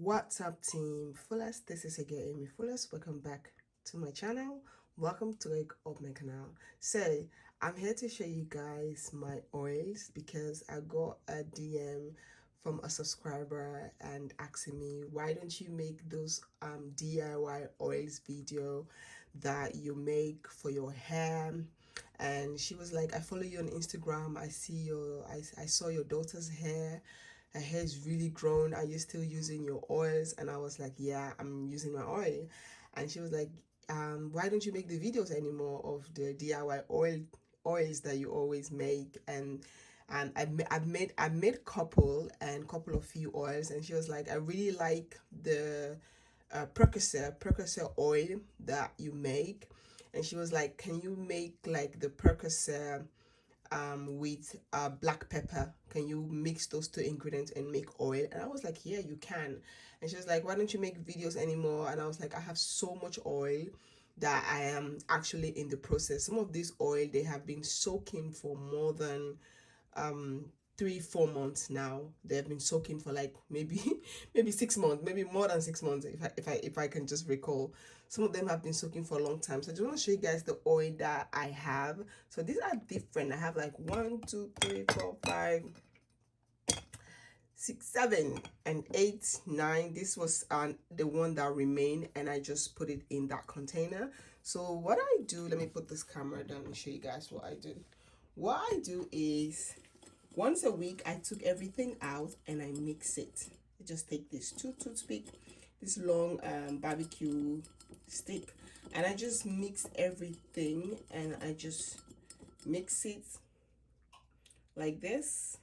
What's up, team Fullest? This is again Amy Fullest. Welcome back to my channel. Welcome to my canal. So I'm here to show you guys my oils because I got a DM from a subscriber and asking me, why don't you make those DIY oils video that you make for your hair? And she was like, I follow you on Instagram. I saw your daughter's hair. Her hair is really grown. Are you still using your oils? And I was like, yeah, I'm using my oil. And she was like, why don't you make the videos anymore of the DIY oils that you always make? And I made couple of few oils, and she was like, I really like the Percocet oil that you make. And she was like, can you make like the Percocet with black pepper? Can you mix those two ingredients and make oil? And I was like, yeah, you can. And she was like, why don't you make videos anymore? And I was like, I have so much oil that I am actually in the process. Some of this oil, they have been soaking for more than 3-4 months now. They've been soaking for like maybe maybe 6 months, maybe more than 6 months, if I can just recall. Some of them have been soaking for a long time. So I just want to show you guys the oil that I have. So these are different. I have like 1 2 3 4 5 6 7 and 8 9. This was the one that remained, and I just put it in that container. So what I do, let me put this camera down and show you guys what I do. What I do is once a week I took everything out and I mix it. I just take this toothpick, this long barbecue stick, and I just mix everything, and I just mix it like this,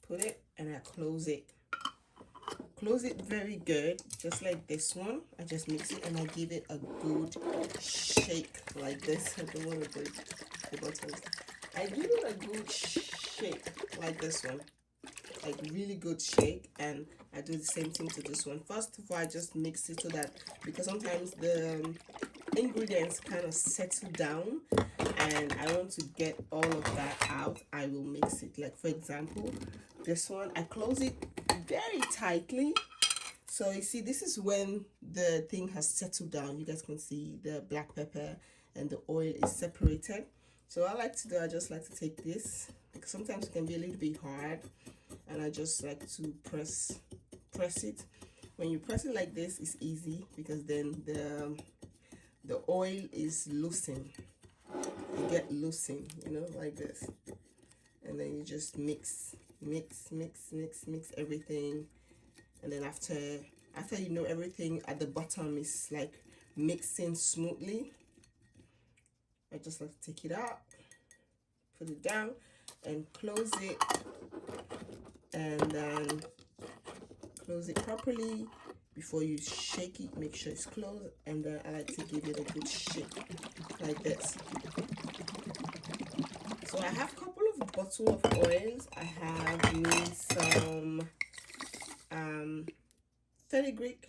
put it, and I close it very good, just like this one. I just mix it and I give it a good shake like this. I don't want to break the buttons. I give it a good shake like this one, like really good shake. And I do the same thing to this one. First of all, I just mix it so that, because sometimes the ingredients kind of settle down and I want to get all of that out, I will mix it. Like for example, this one, I close it very tightly. So you see, this is when the thing has settled down. You guys can see the black pepper and the oil is separated. So I like to do, I just like to take this, because sometimes it can be a little bit hard, and I just like to press it. When you press it like this, it's easy, because then the oil is loosened. You get loosened, like this. And then you just mix everything. And then after everything at the bottom is like mixing smoothly, I just like to take it out, put it down, and close it, and then close it properly before you shake it. Make sure it's closed, and then I like to give it a good shake like this. So I have a couple of bottles of oils. I have me some fenugreek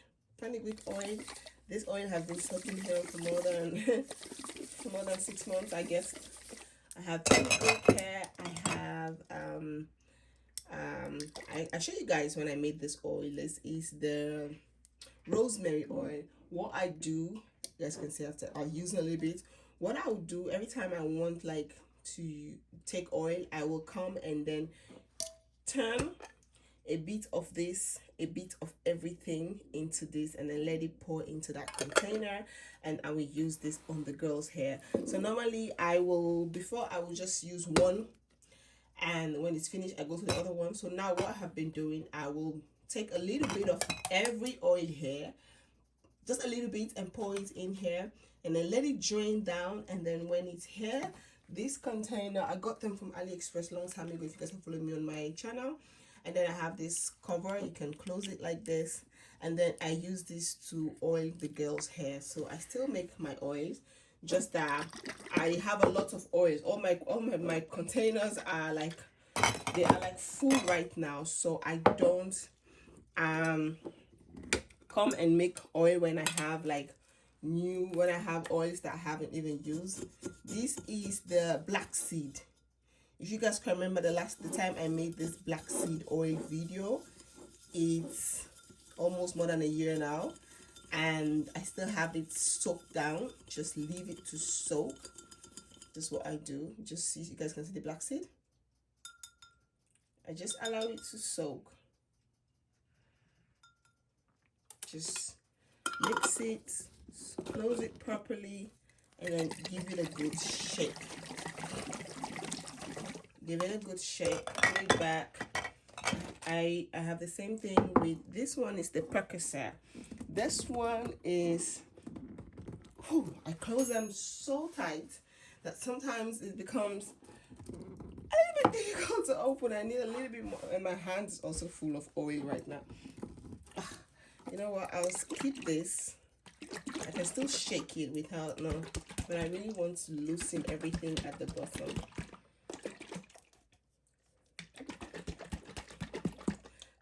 oil. This oil has been soaking here for more than 6 months, I guess. I have fenugreek here. I have I show you guys when I made this oil. This is the rosemary oil. What I do, you guys can see after I've used a little bit. What I would do every time I want like to take oil, I will come and then turn a bit of this, a bit of everything into this, and then let it pour into that container, and I will use this on the girl's hair. So normally I will just use one, and when it's finished I go to the other one. So now what I have been doing, I will take a little bit of every oil here, just a little bit, and pour it in here, and then let it drain down. And then when it's here, this container, I got them from AliExpress long time ago, if you guys have followed me on my channel. And then I have this cover, you can close it like this, and then I use this to oil the girl's hair. So I still make my oils, just that I have a lot of oils. All my containers are like, they are like full right now, so I don't come and make oil when I have oils that I haven't even used. This is the black seed. If you guys can remember the time I made this black seed oil video, it's almost more than a year now, and I still have it soaked down. Just leave it to soak. This is what I do. Just see, you guys can see the black seed. I just allow it to soak. Just mix it, close it properly, and then give it a good shake. Give it a good shake, put it back. I have the same thing with this one. Is the Percocet. This one is, I close them so tight that sometimes it becomes a little bit difficult to open. I need a little bit more, and my hand is also full of oil right now. You know what? I'll skip this. I can still shake it without, no, but I really want to loosen everything at the bottom.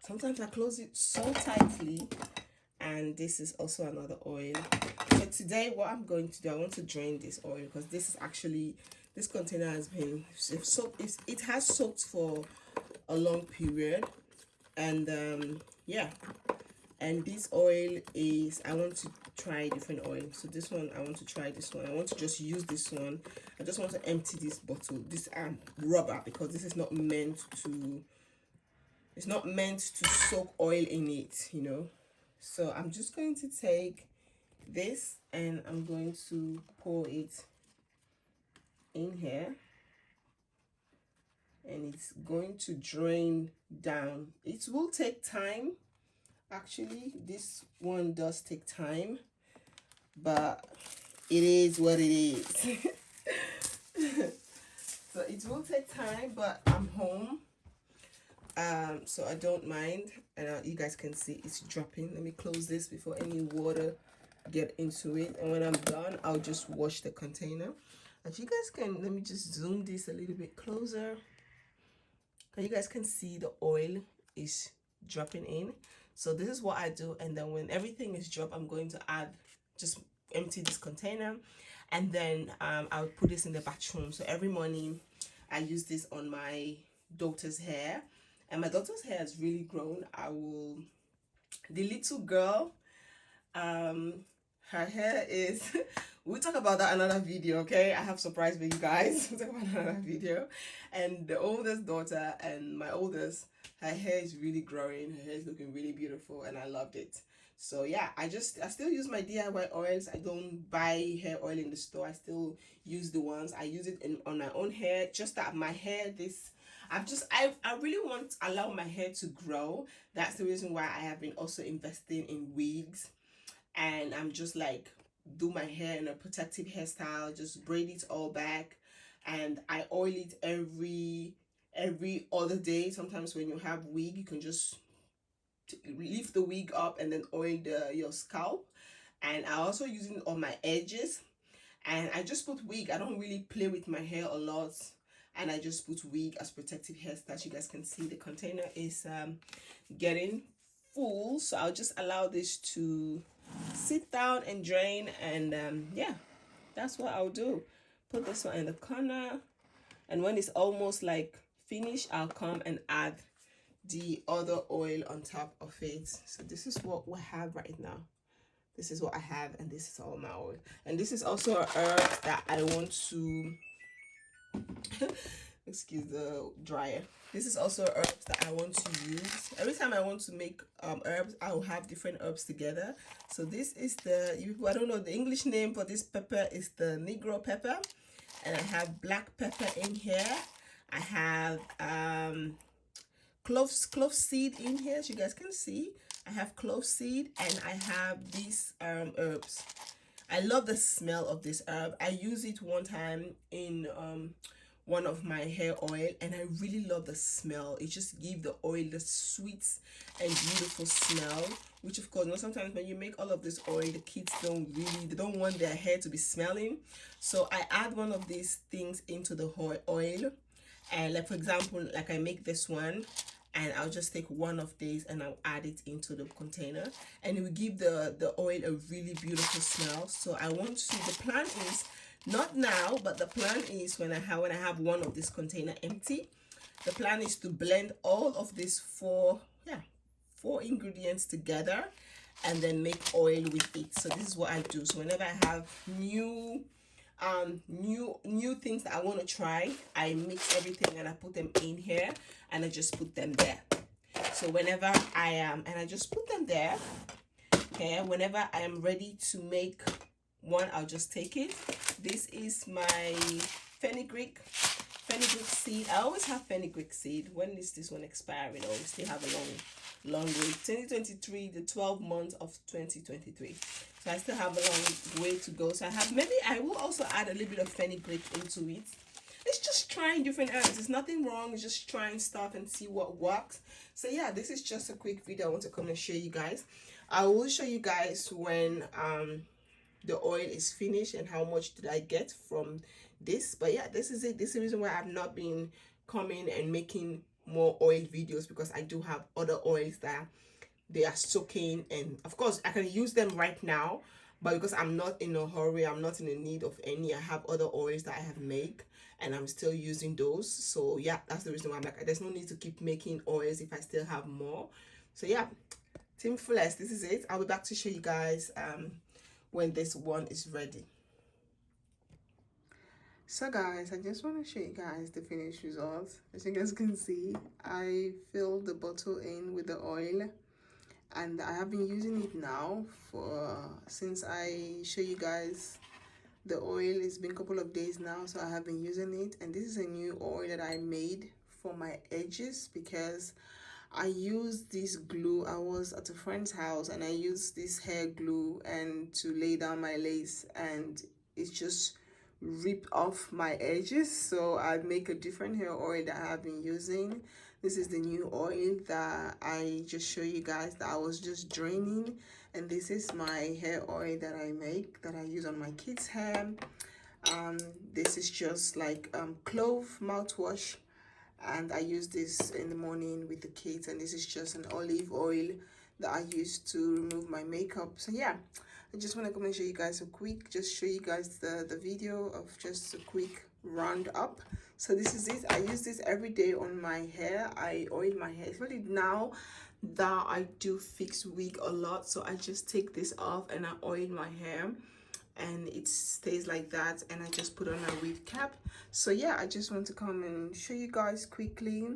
Sometimes I close it so tightly, and this is also another oil. So today what I'm going to do, I want to drain this oil because this is actually, this container has been soaked. It has soaked for a long period, and yeah. And this oil is, I want to try different oil. So this one, I want to try this one. I want to just use this one. I just want to empty this bottle, this rubber, because this is not meant to, it's not meant to soak oil in it, you know. So I'm just going to take this and I'm going to pour it in here. And it's going to drain down. It will take time. Actually, this one does take time, but it is what it is. So it will take time, but I'm home, so I don't mind. And you guys can see it's dropping. Let me close this before any water get into it, and when I'm done, I'll just wash the container. As you guys can, let me just zoom this a little bit closer. You guys can see the oil is dropping in. So this is what I do, and then when everything is dropped, I'm going to add, just empty this container, and then I'll put this in the bathroom. So every morning I use this on my daughter's hair, and my daughter's hair has really grown. The little girl, her hair is we'll talk about that another video, okay? I have surprise for you guys. We'll talk about another video. And the oldest daughter and my oldest, her hair is really growing. Her hair is looking really beautiful, and I loved it. So yeah, I still use my DIY oils. I don't buy hair oil in the store. I still use the ones. I use it on my own hair. Just that my hair, I really want to allow my hair to grow. That's the reason why I have been also investing in wigs. And I'm just like, do my hair in a protective hairstyle, just braid it all back, and I oil it every other day. Sometimes when you have wig, you can just lift the wig up and then oil your scalp. And I also use it on my edges, and I just put wig. I don't really play with my hair a lot, and I just put wig as protective hairstyle. You guys can see the container is getting full, so I'll just allow this to sit down and drain, and yeah, that's what I'll do. Put this one in the corner, and when it's almost like finished, I'll come and add the other oil on top of it. So this is what we have right now. This is what I have, and this is all my oil. And this is also a herb that I want to excuse the dryer. This is also herbs that I want to use. Every time I want to make herbs, I'll have different herbs together. So this is I don't know the English name for this pepper, is the Negro pepper. And I have black pepper in here. I have clove seed in here, as you guys can see. I have clove seed, and I have these herbs. I love the smell of this herb. I used it one time in one of my hair oil, and I really love the smell. It just gives the oil the sweet and beautiful smell, which of course, sometimes when you make all of this oil, the kids they don't want their hair to be smelling. So I add one of these things into the oil, and like for example, like I make this one, and I'll just take one of these and I'll add it into the container, and it will give the oil a really beautiful smell. So I want to, the plan is not now, but the plan is when I have one of this container empty, the plan is to blend all of this four 4 ingredients together and then make oil with it. So this is what I do. So whenever I have new things that I want to try, I mix everything and I put them in here and I just put them there. So whenever I am, and I just put them there. Okay, whenever I am ready to make one, I'll just take it. This is my fenugreek seed. I always have fenugreek seed. When is this one expiring? Oh, we still have a long way. 2023, the 12 months of 2023. So I still have a long way to go. So I will also add a little bit of fenugreek into it. It's just trying different herbs. There's nothing wrong. It's just trying stuff and see what works. So yeah, this is just a quick video I want to come and show you guys. I will show you guys when the oil is finished and how much did I get from this. But yeah, this is it. This is the reason why I've not been coming and making more oil videos, because I do have other oils that they are soaking, and of course I can use them right now, but because I'm not in a hurry, I'm not in the need of any, I have other oils that I have made and I'm still using those. So yeah, that's the reason why I'm like, there's no need to keep making oils if I still have more. So yeah, Team Fullest, this is it. I'll be back to show you guys when this one is ready. So guys, I just want to show you guys the finished results. As you guys can see, I filled the bottle in with the oil and I have been using it now for since I show you guys the oil. It's been a couple of days now, so I have been using it. And this is a new oil that I made for my edges, because I used this glue. I was at a friend's house and I used this hair glue and to lay down my lace, and it's just ripped off my edges. So I make a different hair oil that I have been using. This is the new oil that I just show you guys that I was just draining, and this is my hair oil that I make, that I use on my kids' hair. This is just like clove mouthwash, and I use this in the morning with the kids, and this is just an olive oil that I use to remove my makeup. So yeah, I just want to come and show you guys show you guys the video of just a quick roundup. So this is it. I use this every day on my hair. I oil my hair, especially now that I do fix wig a lot. So I just take this off and I oil my hair, and it stays like that, and I just put on a wig cap. So yeah, I just want to come and show you guys quickly.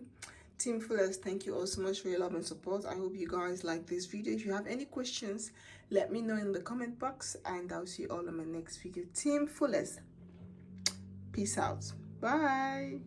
Team Fullest, thank you all so much for your love and support. I hope you guys like this video. If you have any questions, let me know in the comment box, and I'll see you all in my next video. Team Fullest, peace out. Bye.